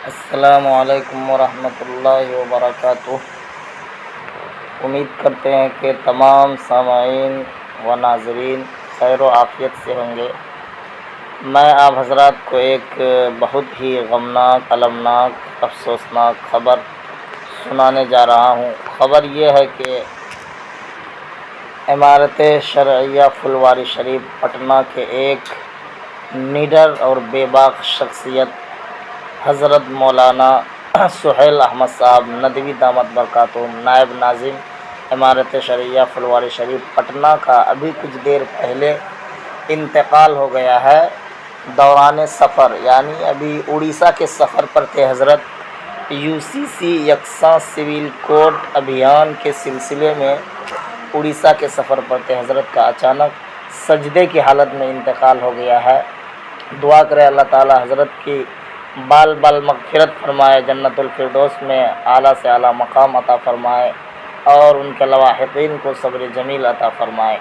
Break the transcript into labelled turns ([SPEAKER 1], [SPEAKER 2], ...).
[SPEAKER 1] السلام علیکم ورحمۃ اللہ وبرکاتہ۔ امید کرتے ہیں کہ تمام سامعین و ناظرین خیر و عافیت سے ہوں گے۔ میں آپ حضرات کو ایک بہت ہی غمناک، المناک، افسوسناک خبر سنانے جا رہا ہوں۔ خبر یہ ہے کہ امارت شرعیہ پھلواری شریف پٹنہ کے ایک نڈر اور بے باک شخصیت حضرت مولانا سہیل احمد صاحب ندوی دامت برکاتہم نائب ناظم امارت شرعیہ پھلواری شریف پٹنہ کا ابھی کچھ دیر پہلے انتقال ہو گیا ہے۔ دوران سفر، یعنی ابھی اڑیسہ کے سفر پر تھے حضرت۔ UCC یکساں سول کوڈ ابھیان کے سلسلے میں اڑیسہ کے سفر پر تھے حضرت کا اچانک سجدے کی حالت میں انتقال ہو گیا ہے۔ دعا کرے اللہ تعالی حضرت کی بال مغفرت فرمائے، جنت الفردوس میں اعلیٰ سے اعلیٰ مقام عطا فرمائے اور ان کے لواحقین کو صبر جمیل عطا فرمائے۔